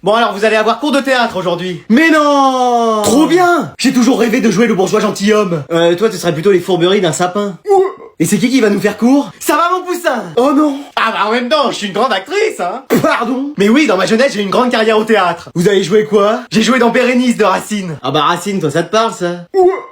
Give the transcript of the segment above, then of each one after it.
Bon alors vous allez avoir cours de théâtre aujourd'hui. Mais non! Trop bien! J'ai toujours rêvé de jouer le bourgeois gentilhomme. Toi tu serais plutôt les fourberies d'un sapin. Et c'est qui va nous faire cours? Ça va mon poussin? Oh non! Ah bah en même temps, je suis une grande actrice, hein. Pardon? Mais oui, dans ma jeunesse, j'ai eu une grande carrière au théâtre. Vous avez joué quoi? J'ai joué dans Bérénice de Racine. Ah bah Racine, toi ça te parle ça?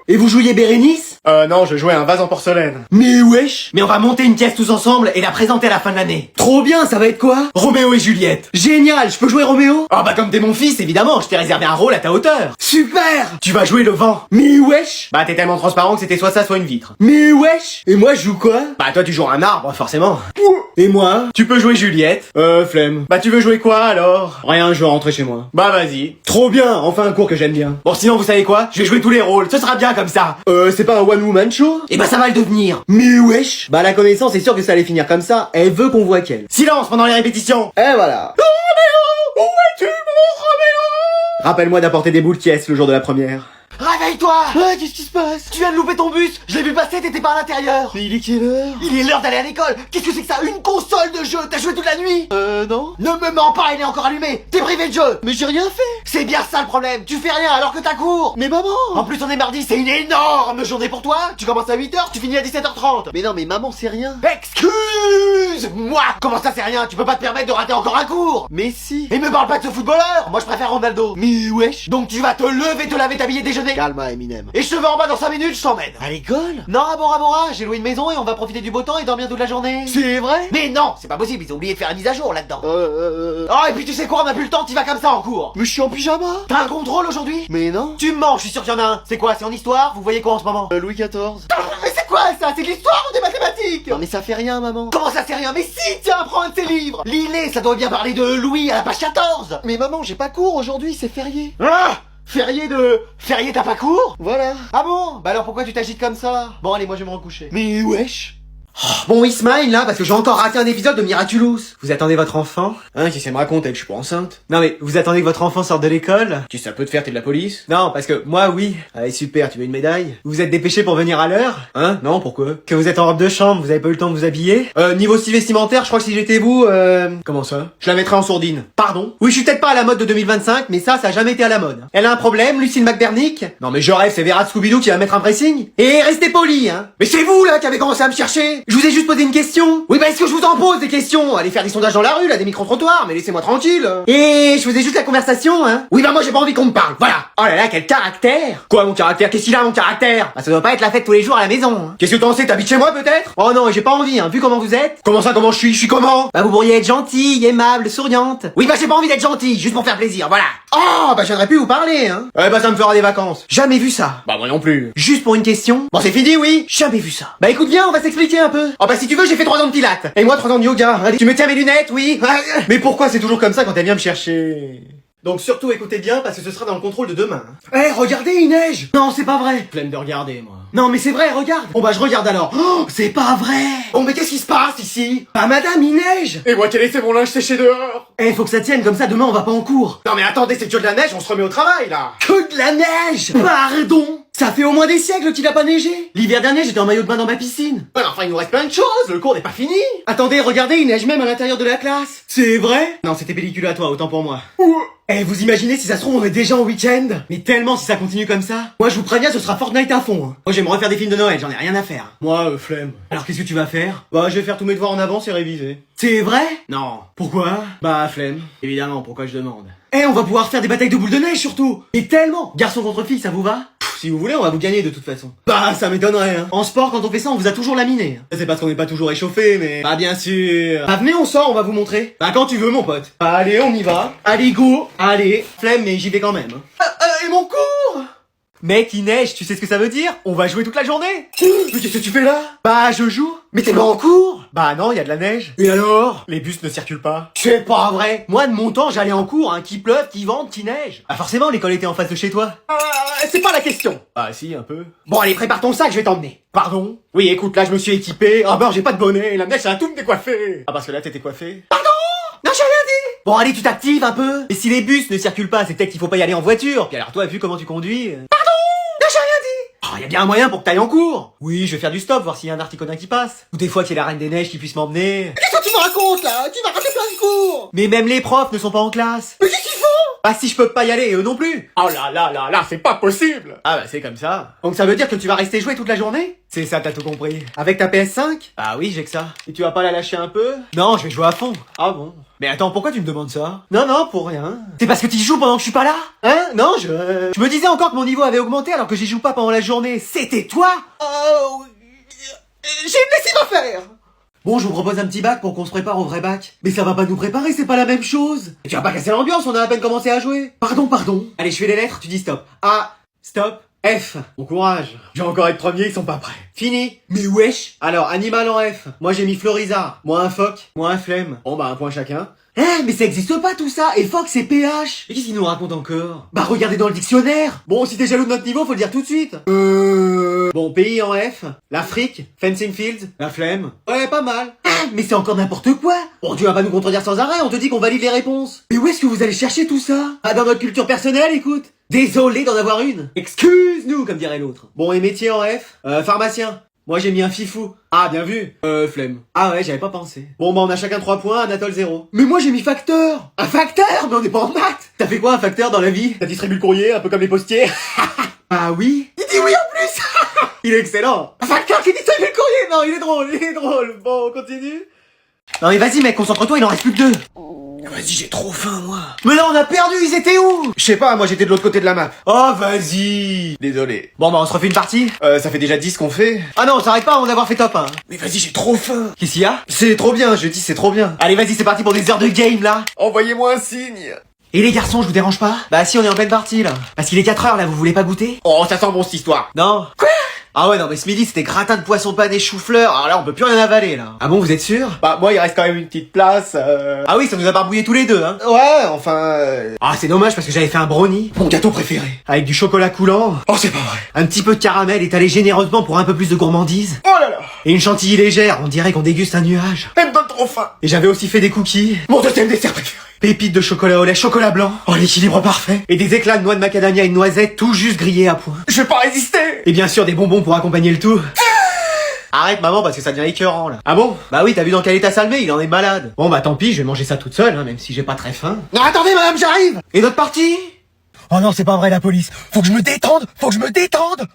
Et vous jouiez Bérénice? Non, je jouais un vase en porcelaine. Mais wesh! Mais on va monter une pièce tous ensemble et la présenter à la fin de l'année. Trop bien, ça va être quoi? Roméo et Juliette. Génial, je peux jouer Roméo? Ah bah comme t'es mon fils, évidemment, je t'ai réservé un rôle à ta hauteur. Super! Tu vas jouer le vent. Mais wesh! Bah t'es tellement transparent que c'était soit ça, soit une vitre. Mais wesh! Et moi je joue quoi? Bah toi tu joues un arbre, forcément. Et moi? Tu peux jouer Juliette. Flemme. Bah tu veux jouer quoi alors? Rien, je veux rentrer chez moi. Bah vas-y. Trop bien, enfin un cours que j'aime bien. Bon sinon vous savez quoi? Je vais jouer tous les rôles, ce sera bien comme ça. C'est pas un one woman show? Et bah ça va le devenir. Mais wesh! Bah la connaissance, c'est sûr que ça allait finir comme ça. Elle veut qu'on voit qu'elle. Silence pendant les répétitions. Et voilà. Roméo! Où es-tu mon Roméo? Rappelle-moi d'apporter des boules qui le jour de la première. Réveille-toi! Ouais, qu'est-ce qui se passe? Tu viens de louper ton bus! Je l'ai vu passer, t'étais pas à l'intérieur! Mais il est quelle heure? Il est l'heure d'aller à l'école! Qu'est-ce que c'est que ça? Une console de jeu! T'as joué toute la nuit? Non. Ne me mens pas, il est encore allumé! T'es privé de jeu! Mais j'ai rien fait! C'est bien ça le problème! Tu fais rien alors que t'as cours! Mais maman! En plus on est mardi, c'est une énorme journée pour toi! Tu commences à 8h, tu finis à 17h30! Mais non, mais maman, c'est rien! Excuse-moi! Comment ça c'est rien? Tu peux pas te permettre de rater encore un cours! Mais si! Et me parle pas de ce footballeur! Moi je préfère Ronaldo! Mais wesh! Donc tu vas te lever, te laver, t'habiller, déjeuner! Calme, Eminem. Et je te veux en bas dans 5 minutes, je t'emmène. À l'école? Non, à Bora Bora, j'ai loué une maison et on va profiter du beau temps et dormir toute la journée. C'est vrai? Mais non, c'est pas possible, ils ont oublié de faire une mise à jour là-dedans. Oh, et puis tu sais quoi, on a plus le temps, t'y vas comme ça en cours. Mais je suis en pyjama. T'as un contrôle aujourd'hui? Mais non. Tu me mens, je suis sûr qu'il y en a un. C'est quoi, c'est en histoire? Vous voyez quoi en ce moment? Louis XIV. Mais c'est quoi ça? C'est de l'histoire ou des mathématiques? Non mais ça fait rien, maman. Comment ça fait rien? Mais si, tiens, prends un de ces livres. Lis-les, ça doit bien parler de Louis à la page 14. Mais maman, j'ai pas cours aujourd'hui, c'est férié. Ah! Férié, t'as pas cours? Voilà. Ah bon? Bah alors pourquoi tu t'agites comme ça? Bon allez, moi je vais me recoucher. Mais wesh. Bon, il smile là, parce que j'ai encore raté un épisode de Miraculous. Vous attendez votre enfant? Hein, qui sait me raconter que je suis pas enceinte? Non mais, vous attendez que votre enfant sorte de l'école? Tu sais, ça peut te faire, t'es de la police? Non, parce que moi, oui. Allez, super, tu veux une médaille? Vous êtes dépêché pour venir à l'heure? Hein? Non, pourquoi? Que vous êtes en robe de chambre, vous avez pas eu le temps de vous habiller? Niveau style vestimentaire, je crois que si j'étais vous, Comment ça? Je la mettrais en sourdine. Pardon? Oui, je suis peut-être pas à la mode de 2025, mais ça a jamais été à la mode. Elle a un problème, Lucille McBernick? Non mais je rêve, c'est Vera de Scooby-Doo qui va mettre un pressing? Et restez poli, hein? Mais c'est vous, là, qui avez commencé à me chercher! Je vous ai juste posé une question. Oui, bah est-ce que je vous en pose des questions? Allez faire des sondages dans la rue, là, des micro-trottoirs, mais laissez-moi tranquille. Et je faisais juste la conversation, hein. Oui, bah moi j'ai pas envie qu'on me parle, voilà. Oh là là, quel caractère. Quoi, mon caractère? Qu'est-ce qu'il a, mon caractère? Bah ça doit pas être la fête tous les jours à la maison, hein. Qu'est-ce que t'en sais? T'habites chez moi, peut-être? Oh non, j'ai pas envie, hein, vu comment vous êtes. Comment ça, comment je suis? Je suis comment? Bah vous pourriez être gentille, aimable, souriante. Oui, bah j'ai pas envie d'être gentille, juste pour faire plaisir, voilà. Oh, bah j'aimerais plus vous parler, hein. Ouais, bah ça me fera des vacances. Jamais vu ça. Bah moi non plus. Juste pour une question. Bon, c'est fini, oui. Jamais vu ça. Bah écoute bien, on va s'expliquer un peu. Oh bah si tu veux, j'ai fait 3 ans de pilates. Et moi 3 ans de yoga. Allez, tu me tiens mes lunettes, oui. Mais pourquoi c'est toujours comme ça quand elle vient me chercher? Donc surtout écoutez bien parce que ce sera dans le contrôle de demain. Eh, regardez, il neige. Non, c'est pas vrai. Flemme de regarder, moi. Non, mais c'est vrai, regarde. Bon bah je regarde alors. Oh, c'est pas vrai. Bon, mais qu'est-ce qui se passe ici? Bah madame, il neige. Et moi, quel est mon linge séché dehors? Eh, faut que ça tienne, comme ça demain on va pas en cours. Non mais attendez, c'est que de la neige, on se remet au travail là. Que de la neige? Pardon? Ça fait au moins des siècles qu'il a pas neigé. L'hiver dernier, j'étais en maillot de bain dans ma piscine. Ouais, enfin, il nous reste plein de choses, le cours n'est pas fini. Attendez, regardez, il neige même à l'intérieur de la classe. C'est vrai? Non, c'était pellicule à toi, autant pour moi. Eh, vous imaginez si ça se trouve on est déjà en week-end? Mais tellement si ça continue comme ça. Moi je vous préviens, ce sera Fortnite à fond, hein. Moi j'aimerais refaire des films de Noël, j'en ai rien à faire. Moi, flemme. Alors qu'est-ce que tu vas faire? Bah je vais faire tous mes devoirs en avance et réviser. C'est vrai? Non. Pourquoi? Bah flemme. Évidemment, pourquoi je demande? Eh, on va pouvoir faire des batailles de boules de neige surtout. Et tellement. Garçon contre fille, ça vous va? Si vous voulez, on va vous gagner de toute façon. Bah, ça m'étonnerait, hein. En sport, quand on fait ça, on vous a toujours laminé. C'est parce qu'on n'est pas toujours échauffé, mais... Bah, bien sûr. Bah, venez, on sort, on va vous montrer. Bah, quand tu veux, mon pote. Bah, allez, on y va. Allez, go. Allez. Flemme, mais j'y vais quand même. Et mon cours? Mec, il neige, tu sais ce que ça veut dire? On va jouer toute la journée. Mais qu'est-ce que tu fais là? Bah, je joue. Mais t'es pas en cours? Bah non, il y a de la neige. Et alors? Les bus ne circulent pas. C'est pas vrai. Moi, de mon temps, j'allais en cours, hein, qu'il pleuve, qu'il vente, qu'il neige. Ah forcément, l'école était en face de chez toi. C'est pas la question. Ah si, un peu. Bon, allez, prépare ton sac, je vais t'emmener. Pardon? Oui, écoute, là, je me suis équipé. Ah ben, j'ai pas de bonnet. La neige, ça a tout me décoiffé. Ah, parce que là, t'étais coiffé. Pardon? Non, j'ai rien dit. Bon, allez, tu t'actives un peu. Et si les bus ne circulent pas, c'est peut-être qu'il faut pas y aller en voiture. Puis alors, toi, vu comment tu conduis... Oh, y a bien un moyen pour que t'ailles en cours. Oui, je vais faire du stop, voir s'il y a un articodin qui passe. Ou des fois qu'il y a la Reine des Neiges qui puisse m'emmener. Qu'est-ce que tu me racontes, là? Tu vas rater plein de cours. Mais même les profs ne sont pas en classe. Mais qu'est-ce qu'ils font? Bah si je peux pas y aller, et eux non plus. Oh là, c'est pas possible. Ah bah c'est comme ça. Donc ça veut dire que tu vas rester jouer toute la journée? C'est ça, t'as tout compris. Avec ta PS5? Ah oui, j'ai que ça. Et tu vas pas la lâcher un peu? Non, je vais jouer à fond. Ah bon? Mais attends, pourquoi tu me demandes ça? Non, pour rien. C'est parce que tu joues pendant que je suis pas là? Hein? Non, je me disais encore que mon niveau avait augmenté alors que j'y joue pas pendant la journée. C'était toi? Oh... J'ai une lessive à faire! Bon, je vous propose un petit bac pour qu'on se prépare au vrai bac. Mais ça va pas nous préparer, c'est pas la même chose. Tu vas pas casser l'ambiance, on a à peine commencé à jouer. Pardon. Allez, je fais les lettres, tu dis stop. A, stop, F. Bon courage. Je vais encore être premier, ils sont pas prêts. Fini. Mais wesh. Alors, animal en F. Moi j'ai mis Florizard. Moi un phoque. Moi un flemme. Bon bah un point chacun. Mais ça existe pas tout ça. Et phoque c'est PH. Et qu'est-ce qu'il nous raconte encore? Bah regardez dans le dictionnaire. Bon, si t'es jaloux de notre niveau, faut le dire tout de suite. Bon, pays en F. L'Afrique. Fencing Fields. La flemme. Ouais, pas mal. Mais c'est encore n'importe quoi. Bon, tu vas pas nous contredire sans arrêt, on te dit qu'on valide les réponses. Mais où est-ce que vous allez chercher tout ça? Ah, dans notre culture personnelle, écoute. Désolé d'en avoir une. Excuse-nous, comme dirait l'autre. Bon, et métier en F? Pharmacien. Moi j'ai mis un fifou. Ah, bien vu. Flemme. Ah ouais, j'avais pas pensé. Bon bah on a chacun 3 points, Anatole 0. Mais moi j'ai mis facteur. Un facteur? Mais on est pas en maths. T'as fait quoi un facteur dans la vie? T'as distribué le courrier, un peu comme les postiers. Ah oui? Il dit oui en plus. Il est excellent. Un facteur qui distribue le courrier. Non, il est drôle. Bon, on continue. Non mais vas-y mec, concentre-toi, il en reste plus que 2. Vas-y, j'ai trop faim moi. Mais là on a perdu, ils étaient où? Je sais pas, moi j'étais de l'autre côté de la map. Oh vas-y. Désolé. Bon bah on se refait une partie? Ça fait déjà 10 qu'on fait. Ah non, on s'arrête pas avant d'avoir fait top 1. Mais vas-y, j'ai trop faim. Qu'est-ce qu'il y a? C'est trop bien, je dis c'est trop bien. Allez vas-y, c'est parti pour des heures de game là. Envoyez-moi un signe. Et les garçons, je vous dérange pas? Bah si, on est en pleine partie là. Parce qu'il est 4 heures là, vous voulez pas goûter? Oh, ça sent bon cette histoire. Non. Quoi? Ah ouais, non mais ce midi c'était gratin de poisson pané chou-fleur, alors là on peut plus rien avaler là. Ah bon, vous êtes sûr? Bah moi il reste quand même une petite place. Ah oui, ça nous a barbouillé tous les deux hein. Ouais, enfin... Ah c'est dommage parce que j'avais fait un brownie, mon gâteau préféré, avec du chocolat coulant. Oh c'est pas vrai. Un petit peu de caramel étalé généreusement pour un peu plus de gourmandise. Oh là là. Et une chantilly légère, on dirait qu'on déguste un nuage. Elle me donne trop faim. Et j'avais aussi fait des cookies. Mon deuxième dessert préféré. Pépites de chocolat au lait, chocolat blanc. Oh l'équilibre parfait. Et des éclats de noix de macadamia et de noisettes tout juste grillés à point. Je vais pas résister. Et bien sûr des bonbons pour accompagner le tout. Arrête maman parce que ça devient écœurant là. Ah bon? Bah oui, t'as vu dans quel état ça le met, il en est malade. Bon bah tant pis, je vais manger ça toute seule hein, même si j'ai pas très faim. Non attendez madame, j'arrive. Et notre partie? Oh non, c'est pas vrai la police. Faut que je me détende.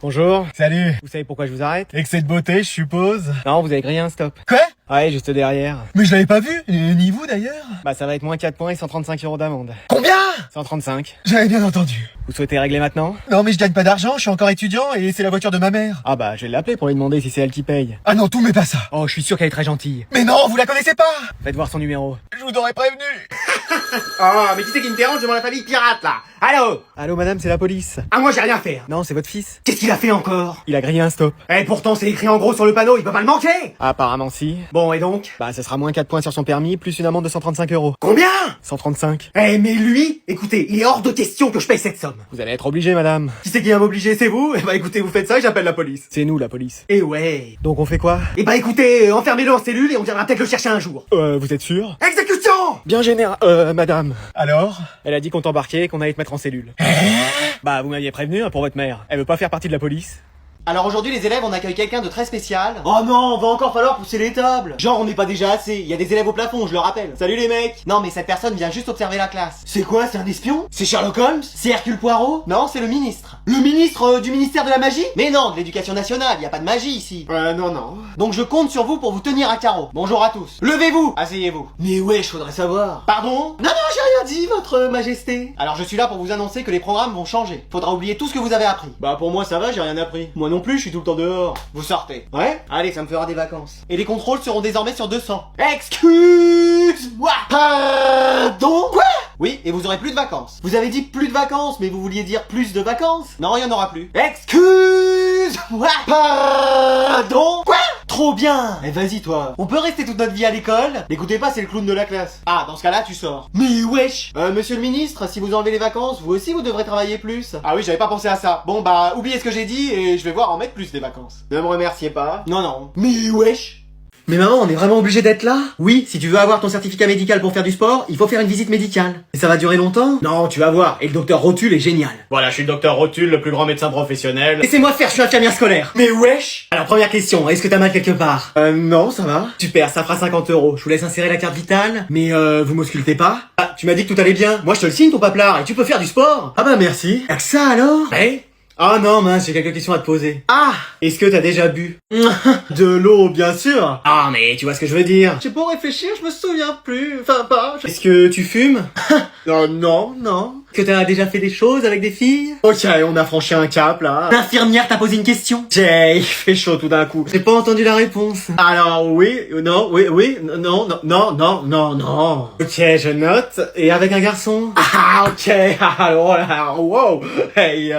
Bonjour. Salut. Vous savez pourquoi je vous arrête? Excès de beauté, je suppose. Non, vous avez grillé un stop. Quoi? Ouais, juste derrière. Mais je l'avais pas vu, ni vous d'ailleurs. Bah ça va être moins 4 points et 135 € d'amende. Combien? 135. J'avais bien entendu. Vous souhaitez régler maintenant? Non mais je gagne pas d'argent, je suis encore étudiant et c'est la voiture de ma mère. Ah bah je vais l'appeler pour lui demander si c'est elle qui paye. Ah non, tout mais pas ça. Oh, je suis sûr qu'elle est très gentille. Mais non, vous la connaissez pas. Faites voir son numéro. Je vous aurais prévenu. Oh, mais qui c'est qui me dérange devant la famille pirate là? Allô? Allô madame, c'est la police. Ah moi j'ai rien fait. Non, c'est votre fils. Qu'est-ce qu'il a fait encore? Il a grillé un stop. Eh pourtant c'est écrit en gros sur le panneau, il peut pas le manquer. Apparemment si. Bon et donc? Bah ça sera moins 4 points sur son permis, plus une amende de 135 €. Combien? 135. Eh mais lui, écoutez, il est hors de question que je paye cette somme. Vous allez être obligé madame. Qui c'est qui va m'obliger? C'est vous? Eh bah écoutez, vous faites ça et j'appelle la police. C'est nous la police. Eh ouais. Donc on fait quoi? Eh bah écoutez, enfermez-le en cellule et on viendra peut-être le chercher un jour. Vous êtes sûr? Exécution! Bien général. Madame. Alors? Elle a dit qu'on t'embarquait et qu'on allait te mettre en cellule. Bah vous m'aviez prévenu hein, pour votre mère. Elle veut pas faire partie de la police. Alors aujourd'hui les élèves on accueille quelqu'un de très spécial. Oh non, va encore falloir pousser les tables. Genre on n'est pas déjà assez, il y a des élèves au plafond, je le rappelle. Salut les mecs. Non mais cette personne vient juste observer la classe. C'est quoi, c'est un espion? C'est Sherlock Holmes? C'est Hercule Poirot? Non, c'est le ministre. Le ministre du ministère de la magie? Mais non, de l'éducation nationale, y a pas de magie ici. Non. Donc je compte sur vous pour vous tenir à carreau. Bonjour à tous. Levez-vous, asseyez-vous. Mais wesh, faudrait savoir. Pardon? Non, j'ai rien dit, votre majesté. Alors je suis là pour vous annoncer que les programmes vont changer. Faudra oublier tout ce que vous avez appris. Bah pour moi ça va, j'ai rien appris. Moi non plus, je suis tout le temps dehors. Vous sortez. Ouais? Allez, ça me fera des vacances. Et les contrôles seront désormais sur 200. Excuse-moi. Pardon? Quoi? Oui, et vous aurez plus de vacances. Vous avez dit plus de vacances, mais vous vouliez dire plus de vacances? Non, il y en aura plus. Excuse-moi. Pardon? Quoi? Trop bien. Eh vas-y toi. On peut rester toute notre vie à l'école? N'écoutez pas, c'est le clown de la classe. Ah, dans ce cas-là, tu sors. Mais wesh. Monsieur le ministre, si vous enlevez les vacances, vous aussi vous devrez travailler plus. Ah oui, j'avais pas pensé à ça. Bon bah, oubliez ce que j'ai dit et je vais voir en mettre plus des vacances. Ne me remerciez pas. Non. Mais wesh. Mais maman, on est vraiment obligé d'être là? Oui, si tu veux avoir ton certificat médical pour faire du sport, il faut faire une visite médicale. Et ça va durer longtemps? Non, tu vas voir. Et le docteur Rotule est génial. Voilà, je suis le docteur Rotule, le plus grand médecin professionnel. Laissez-moi faire, je suis infirmière scolaire. Mais wesh! Alors première question, est-ce que t'as mal quelque part? Non, ça va. Super, ça fera 50 €. Je vous laisse insérer la carte vitale. Mais vous m'auscultez pas? Ah, tu m'as dit que tout allait bien. Moi je te le signe ton paplard et tu peux faire du sport. Ah bah merci. Y'a que ça alors? Eh? Ah non mince, j'ai quelques questions à te poser. Ah! Est-ce que t'as déjà bu? De l'eau, bien sûr. Ah mais tu vois ce que je veux dire. J'ai beau réfléchir, je me souviens plus. Enfin pas. Est-ce que tu fumes? Non. Que t'as déjà fait des choses avec des filles? Ok, on a franchi un cap là. L'infirmière t'a posé une question? Jay, il fait chaud tout d'un coup. J'ai pas entendu la réponse. Alors oui, non. Ok, je note. Et avec un garçon? Ah ok, alors wow. Hey,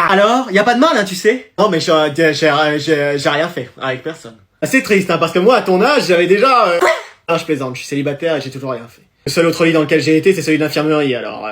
alors, y a pas de mal hein, tu sais? Non mais j'ai rien fait avec personne. C'est triste hein, parce que moi à ton âge j'avais déjà... Non je plaisante, je suis célibataire et j'ai toujours rien fait. Le seul autre lit dans lequel j'ai été c'est celui d'infirmerie alors